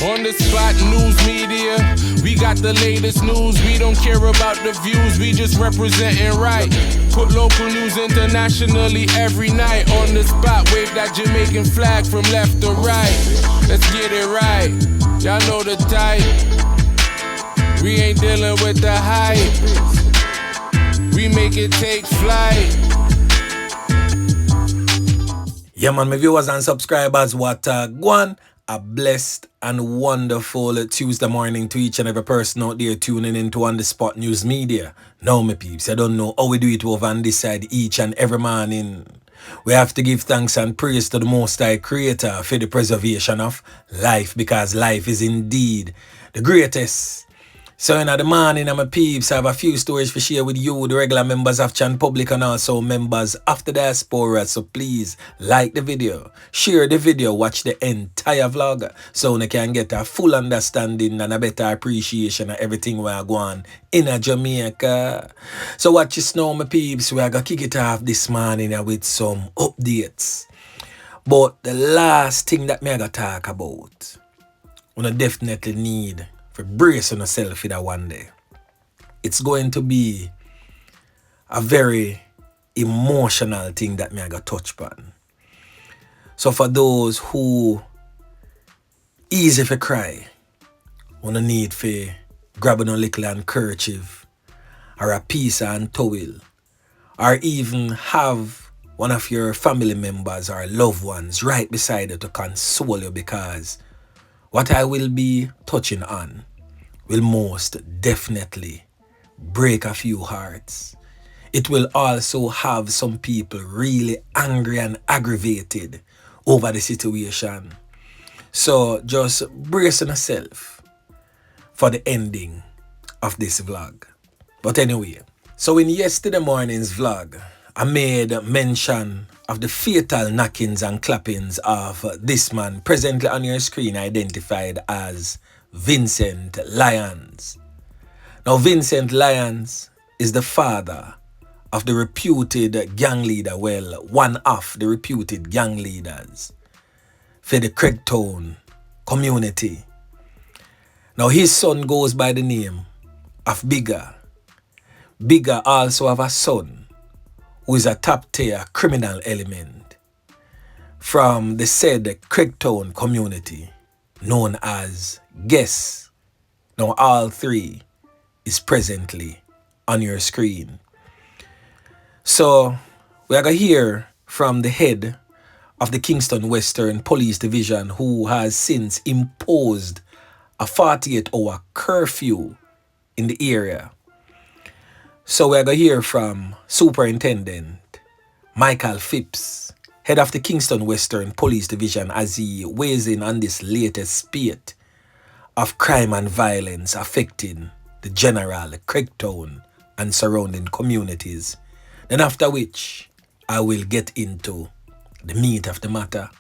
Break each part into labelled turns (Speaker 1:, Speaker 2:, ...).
Speaker 1: On the spot news media, we got the latest news. We don't care about the views, we just representing right. Put local news internationally every night. On the spot, wave that Jamaican flag from left to right. Let's get it right, y'all know the type. We ain't dealing with the hype, we make it take flight.
Speaker 2: Yeah man, my viewers and subscribers, what go on. A blessed and wonderful Tuesday morning to each and every person out there tuning into On The Spot News Media. Now, my peeps, I don't know how we do it over on this side each and every morning. We have to give thanks and praise to the Most High Creator for the preservation of life, because life is indeed the greatest. So in the morning, my peeps, I have a few stories to share with you, the regular members of Chan Public and also members of the diaspora. So please like the video, share the video, watch the entire vlog so you can get a full understanding and a better appreciation of everything we are going in Jamaica. So watch this now, my peeps. We are going to kick it off this morning with some updates. But the last thing that me I going to talk about, we definitely need for brace on yourself for that one day. It's going to be a very emotional thing that me I got touch upon. So for those who easy for cry, wanna need for grabbing a little handkerchief or a piece and towel, or even have one of your family members or loved ones right beside you to console you, because what I will be touching on will most definitely break a few hearts. It will also have some people really angry and aggravated over the situation. So just brace yourself for the ending of this vlog. But anyway, so in yesterday morning's vlog, I made mention of the fatal knockings and clappings of this man presently on your screen identified as Vincent Lyons. Now Vincent Lyons is the father of the reputed gang leader, well, one of the reputed gang leaders for the Craigtown community. Now his son goes by the name of Bigger. Bigger also have a son who is a top-tier criminal element from the said Craigtown community known as Guess. Now all three is presently on your screen. So we are going to hear from the head of the Kingston Western Police Division, who has since imposed a 48-hour curfew in the area. So we're going to hear from Superintendent Fips, head of the Kingston Western Police Division, as he weighs in on this latest spate of crime and violence affecting the general Craigtown and surrounding communities. Then after which, I will get into the meat of the matter.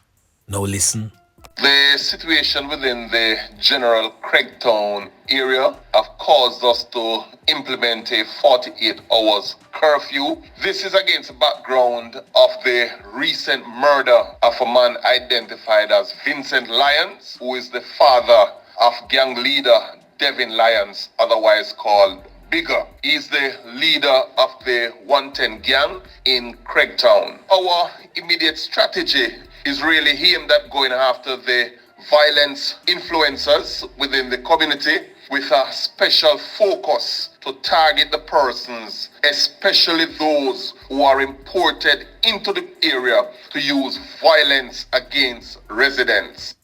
Speaker 2: Now listen.
Speaker 3: The situation within the general Craigtown area have caused us to implement a 48 hours curfew. This is against the background of the recent murder of a man identified as Vincent Lyons, who is the father of gang leader Devin Lyons, otherwise called Bigger. He's the leader of the 110 gang in Craigtown. Our immediate strategy is really aimed at going after the violence influencers within the community, with a special focus to target the persons, especially those who are imported into the area to use violence against residents.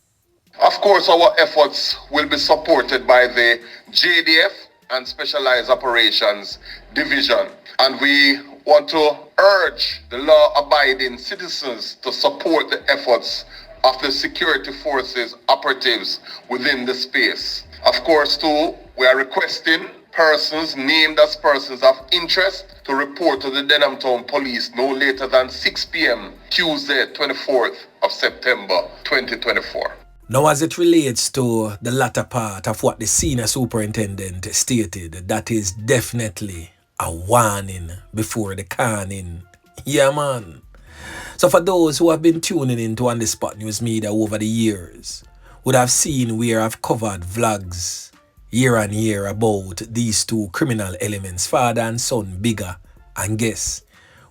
Speaker 3: Of course, our efforts will be supported by the JDF and Specialized Operations Division, and we want to urge the law-abiding citizens to support the efforts of the security forces operatives within the space. Of course, too, we are requesting persons named as persons of interest to report to the Denham Town Police no later than 6 p.m. Tuesday, 24th of September, 2024.
Speaker 2: Now, as it relates to the latter part of what the senior superintendent stated, that is definitely a warning before the caning. Yeah, man. So for those who have been tuning in to On The Spot News Media over the years, would have seen where I've covered vlogs year and year about these two criminal elements, father and son, Bigger and Guess,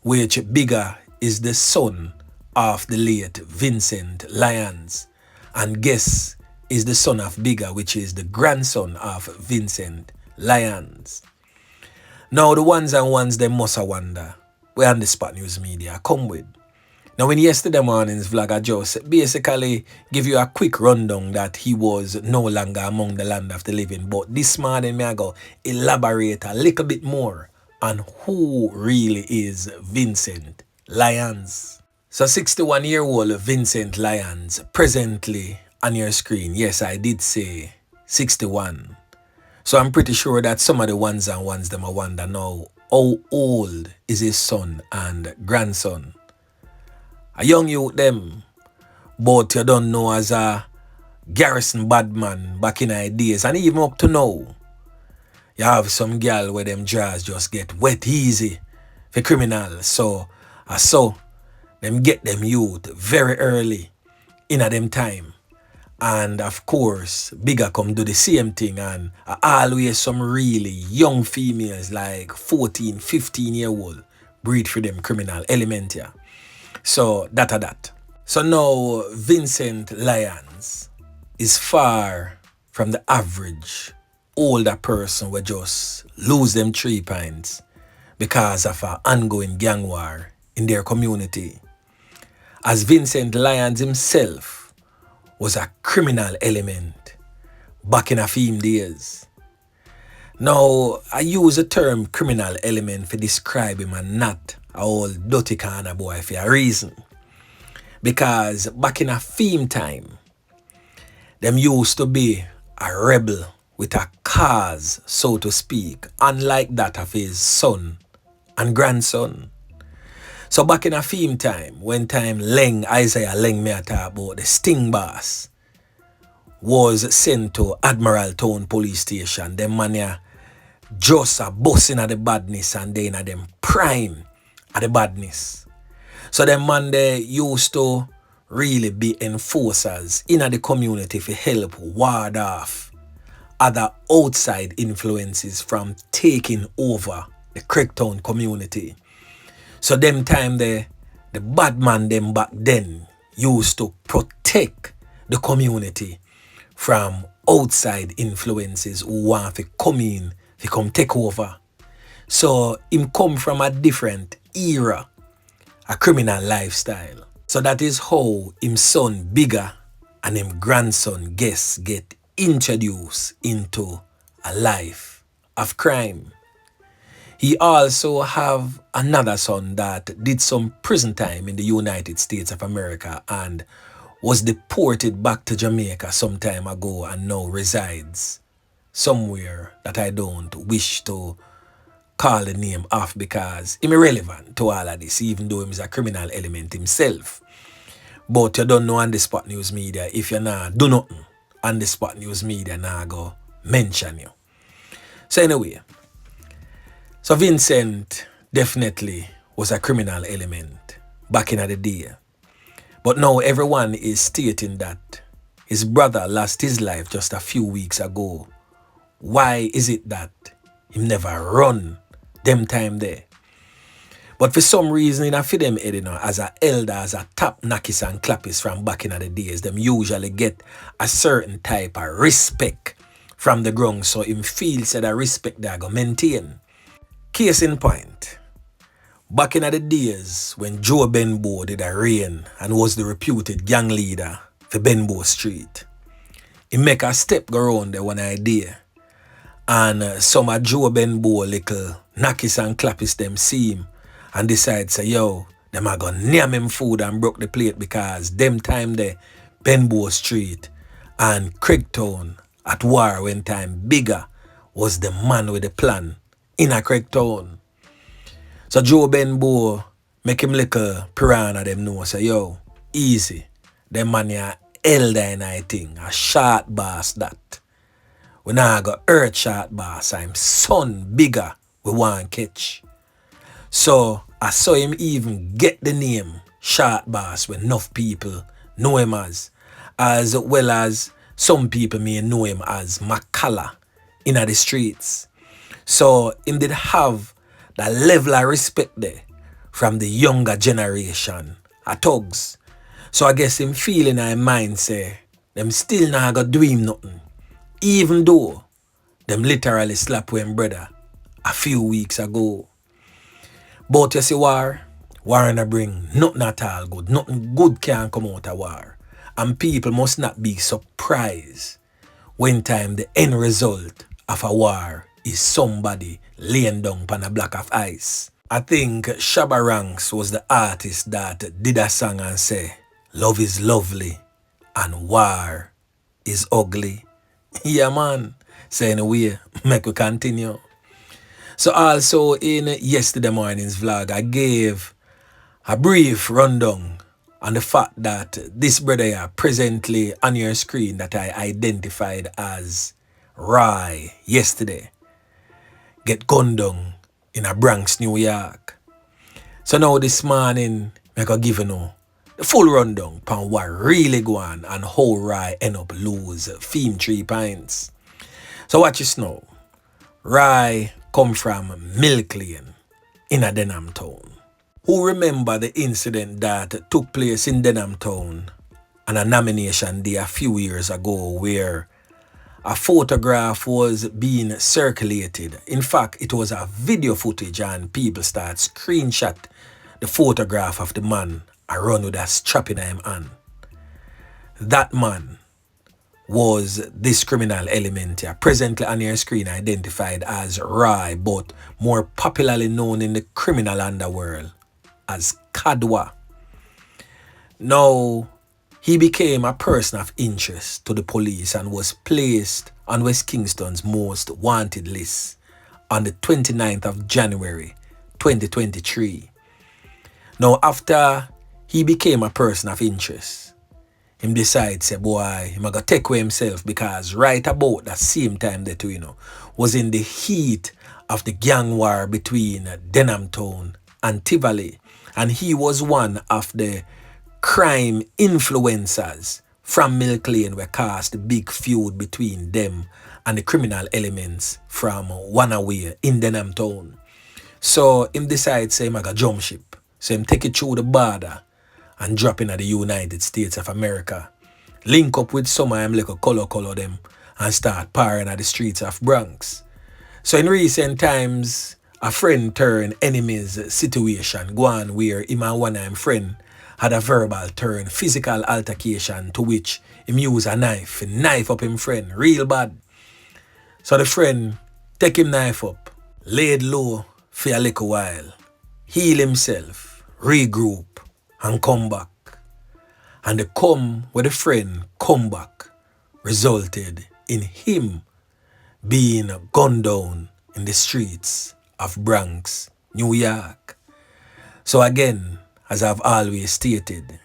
Speaker 2: which Bigger is the son of the late Vincent Lyons, and Guess is the son of Bigger, which is the grandson of Vincent Lyons. Now the ones and ones they must wonder where on the Spot News Media come with. Now in yesterday morning's vlog I just basically give you a quick rundown that he was no longer among the land of the living, but this morning I go elaborate a little bit more on who really is Vincent Lyons. So 61-year-old Vincent Lyons presently on your screen. Yes, I did say 61. So I'm pretty sure that some of the ones and ones them I wonder now, how old is his son and grandson? A young youth them, but you don't know as a Garrison Badman back in the days, and even up to now, you have some girl where them jaws just get wet easy for criminals. So them get them youth very early in a them time. And of course, Bigger come do the same thing, and always some really young females like 14, 15-year-old breed for them criminal element here. So that. So now Vincent Lyons is far from the average older person who just lose them 3 pints because of an ongoing gang war in their community. As Vincent Lyons himself was a criminal element back in a film days. Now, I use the term criminal element to describe him and not a old dirty kind of boy for a reason. Because back in a film time, them used to be a rebel with a cause, so to speak, unlike that of his son and grandson. So back in a film time, when time Isaiah Leng me talk about the Sting Boss was sent to Admiral Town Police Station, them man ya just a busting at the badness and then at them prime at the badness. So them man they used to really be enforcers in the community to help ward off other outside influences from taking over the Craigtown community. So them time the bad man them back then used to protect the community from outside influences who want to come in, to come take over. So him come from a different era, a criminal lifestyle. So that is how him son Bigger and him grandson Guess get introduced into a life of crime. He also have another son that did some prison time in the United States of America and was deported back to Jamaica some time ago and now resides somewhere that I don't wish to call the name off because he's irrelevant to all of this, even though he's a criminal element himself. But you don't know on the Spot News Media, if you not do nothing on the Spot News Media, now go mention you. So anyway, so Vincent definitely was a criminal element back in the day. But now everyone is stating that his brother lost his life just a few weeks ago. Why is it that he never run them time there? But for some reason, in a for them head, as a elder, as a top Knockist and Clappist from back in the days, them usually get a certain type of respect from the ground. So him feels that respect they go maintain. Case in point, back in the days when Joe Benbow did a reign and was the reputed gang leader for Benbow Street, he make a step go around there one idea. And some of Joe Benbow little Knockist and Clappist them see him and decide say, yo, them are gonna name him food and broke the plate because them time there, Benbow Street and Craigtown at war when time Bigger was the man with the plan in a Craigtown. So Joe Benbow make him little piranha them know say, yo, easy. Them man ya elder in I think, a short boss that. We now got earth short boss, I'm son Bigger we want catch. So I saw him even get the name short boss when enough people know him as well as Some people may know him as Makala in the streets. So him did have that level of respect there from the younger generation of thugs. So I guess him feeling in mind say them still not gonna do him nothing. Even though them literally slap him brother a few weeks ago. But you see war na bring nothing at all good. Nothing good can come out of war. And people must not be surprised when time the end result of a war is somebody laying down on a block of ice. I think Shabba Ranks was the artist that did a song and say, love is lovely and war is ugly. Yeah man. So anyway, make we continue. So also in yesterday morning's vlog, I gave a brief rundown on the fact that this brother here presently on your screen that I identified as Rye yesterday get gunned down in a Bronx, New York. So now this morning, I can give you the full rundown on what really go on and how Rye end up lose 3 points. So watch this now. Rye come from Milk Lane in a Denham town. Who remember the incident that took place in Denham town on a nomination day a few years ago where a photograph was being circulated. In fact, it was a video footage and people start screenshot the photograph of the man around with a strap in him hand. That man was this criminal element here, presently on your screen identified as Rye, but more popularly known in the criminal underworld as Kadwa. Now, he became a person of interest to the police and was placed on West Kingston's most wanted list on the 29th of January 2023. Now, after he became a person of interest, him decide say boy, he gonna take away himself because right about that same time that was in the heat of the gang war between Denham Town and Tivoli, and he was one of the crime influencers from Milk Lane where caused the big feud between them and the criminal elements from Wanaway in Denham Town. So him decide say him gonna jump ship. So him take it through the border and drop in at the United States of America. Link up with some of them like a color them and start parring at the streets of Bronx. So in recent times, a friend turn enemies situation go on where him and one of him friend had a verbal turn physical altercation to which him use a knife up him friend real bad. So the friend take him knife up, laid low for a little while, heal himself, regroup, and come back. And the come with the friend come back resulted in him being gunned down in the streets of Bronx, New York. So again, as I've always stated,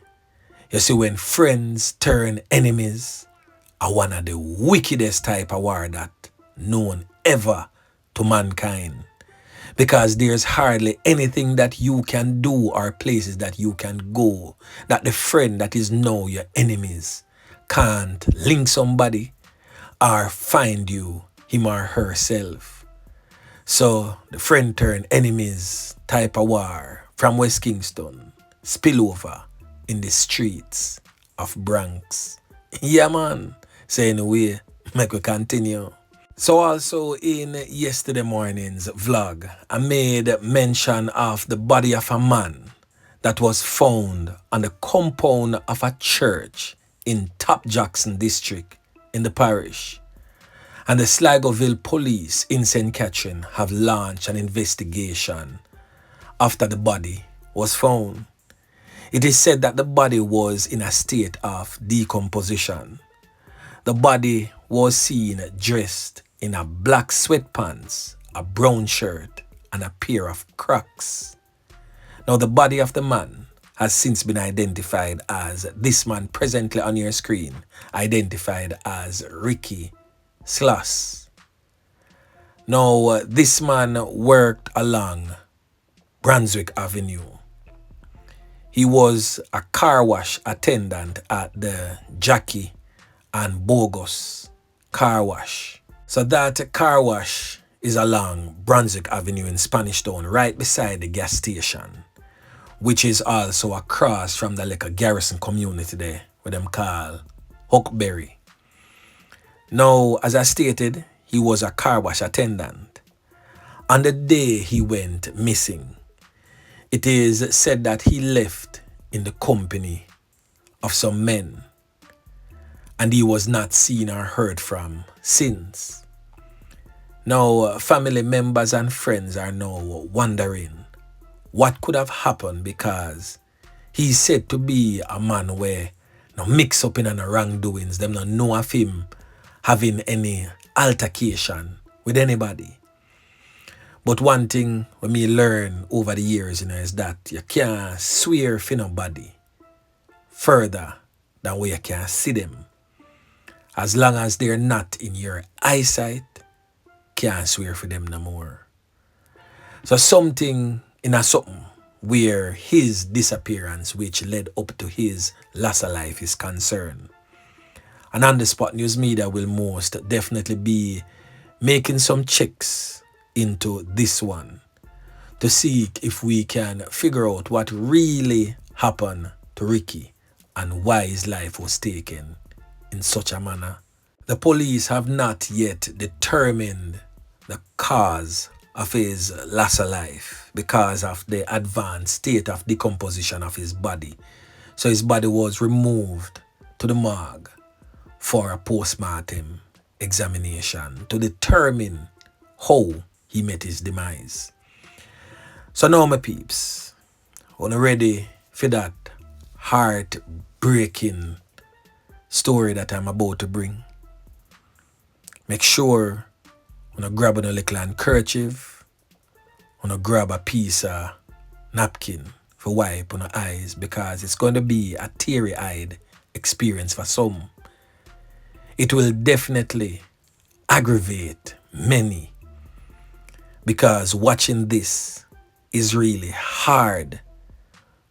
Speaker 2: you see when friends turn enemies are one of the wickedest type of war that known ever to mankind. Because there's hardly anything that you can do or places that you can go that the friend that is now your enemies can't link somebody or find you, him or herself. So the friend turn enemies type of war from West Kingston spill over in the streets of Bronx. Yeah man, so anyway, make we continue. So also in yesterday morning's vlog, I made mention of the body of a man that was found on the compound of a church in Top Jackson district in the parish. And the Sligoville police in St. Catherine have launched an investigation after the body was found. It is said that the body was in a state of decomposition. The body was seen dressed in a black sweatpants, a brown shirt, and a pair of Crocs. Now the body of the man has since been identified as this man presently on your screen, identified as Ricky Sloss. Now this man worked along Brunswick Avenue. He was a car wash attendant at the Jackie and bogus car wash. So that car wash is along Brunswick Avenue in Spanish Town, right beside the gas station, which is also across from the like a garrison community there, what them call Huckberry. Now, as I stated, he was a car wash attendant. On the day he went missing, it is said that he left in the company of some men, and he was not seen or heard from since. Now, family members and friends are now wondering what could have happened, because he's said to be a man where no mix up in the wrongdoings. Them not know of him having any altercation with anybody. But one thing when me learn over the years, is that you can't swear for nobody further than where you can see them. As long as they're not in your eyesight, can't swear for them no more. So something in a something where his disappearance, which led up to his loss of life, is concerned. And on the spot news media will most definitely be making some checks into this one to see if we can figure out what really happened to Ricky and why his life was taken in such a manner. The police have not yet determined the cause of his loss of life because of the advanced state of decomposition of his body. So his body was removed to the morgue for a post-mortem examination to determine how he met his demise. So now, my peeps, when you're ready for that heart-breaking story that I'm about to bring, make sure when you grab a little handkerchief, when you grab a piece of napkin for wipe on your eyes, because it's going to be a teary-eyed experience for some. It will definitely aggravate many, because watching this is really hard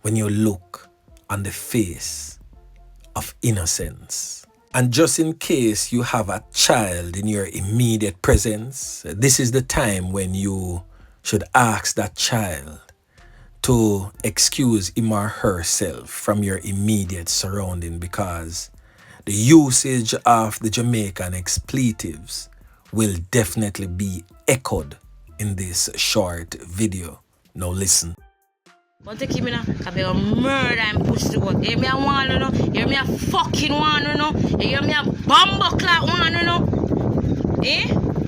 Speaker 2: when you look on the face of innocence. And just in case you have a child in your immediate presence, this is the time when you should ask that child to excuse him or herself from your immediate surrounding, because the usage of the Jamaican expletives will definitely be echoed in this short video. Now listen.
Speaker 4: But take him in a murder and push the boat. You hear me a one, you know? You hear me a fucking one, you know? You hear me a bumbo clock one, you know? Eh?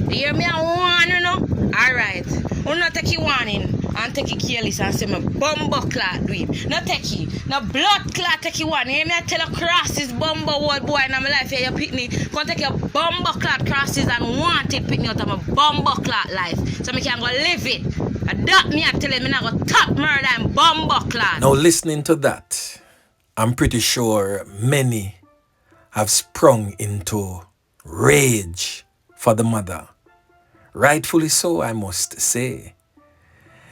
Speaker 4: You hear me a one, you know? Alright. You not take you one in and take you careless and say my bumbo clot do him. Not take you. No blood clot take you one. You hear me a tell you crosses bumbo old boy in my life here, you pick me. Come take your bumbo clot crosses and want it pick me out of my bumbo clot life. So me can go live it. That me I tell him I go top murder and bumbo clot.
Speaker 2: Now listening to that, I'm pretty sure many have sprung into rage for the mother. Rightfully so, I must say.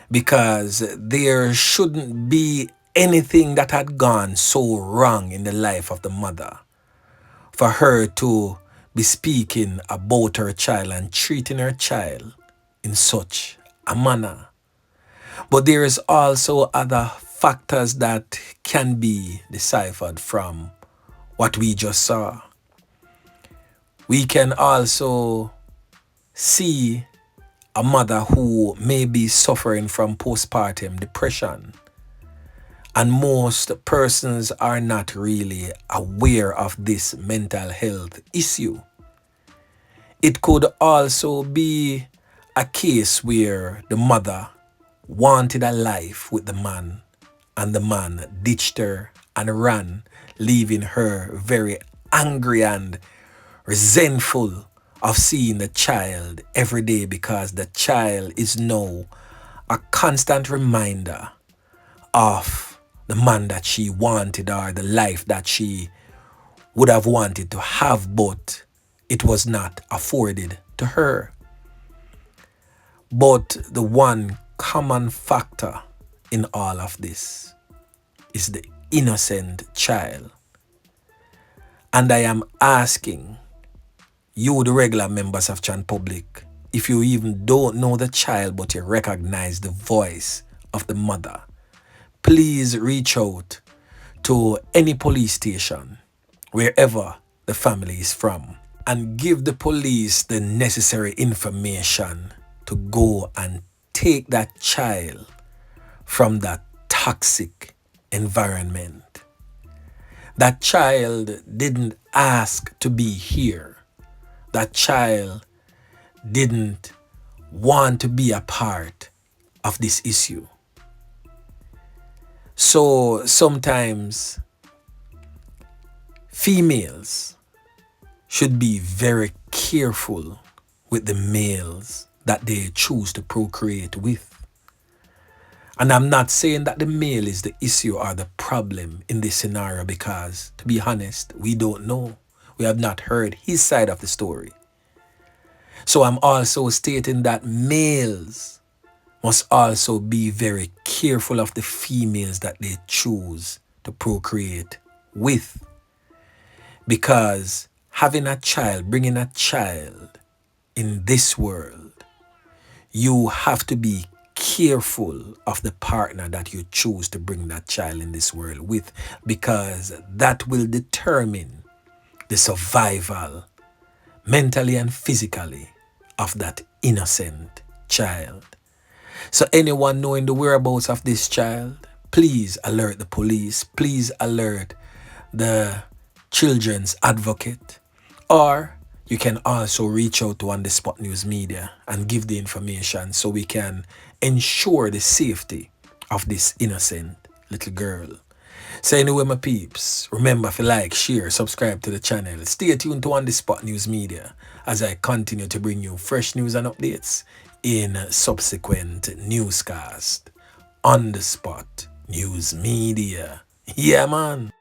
Speaker 2: Because there shouldn't be anything that had gone so wrong in the life of the mother for her to be speaking about her child and treating her child in such a manner. But there is also other factors that can be deciphered from what we just saw. We can also see a mother who may be suffering from postpartum depression, and most persons are not really aware of this mental health issue. It could also be a case where the mother wanted a life with the man and the man ditched her and ran, leaving her very angry and resentful of seeing the child every day, because the child is now a constant reminder of the man that she wanted or the life that she would have wanted to have, but it was not afforded to her. But the one common factor in all of this is the innocent child. And I am asking you, the regular members of Chan Public, if you even don't know the child but you recognize the voice of the mother, please reach out to any police station, wherever the family is from, and give the police the necessary information to go and take that child from that toxic environment. That child didn't ask to be here. That child didn't want to be a part of this issue. So sometimes females should be very careful with the males that they choose to procreate with. And I'm not saying that the male is the issue or the problem in this scenario, because, to be honest, we don't know. We have not heard his side of the story. So I'm also stating that males must also be very careful of the females that they choose to procreate with. Because having a child, bringing a child in this world, you have to be careful of the partner that you choose to bring that child in this world with, because that will determine the survival, mentally and physically, of that innocent child. So anyone knowing the whereabouts of this child, please alert the police, please alert the children's advocate, or you can also reach out to On The Spot News Media and give the information so we can ensure the safety of this innocent little girl. So anyway, my peeps, remember to like, share, subscribe to the channel. Stay tuned to On The Spot News Media as I continue to bring you fresh news and updates in subsequent newscast. On The Spot News Media. Yeah, man.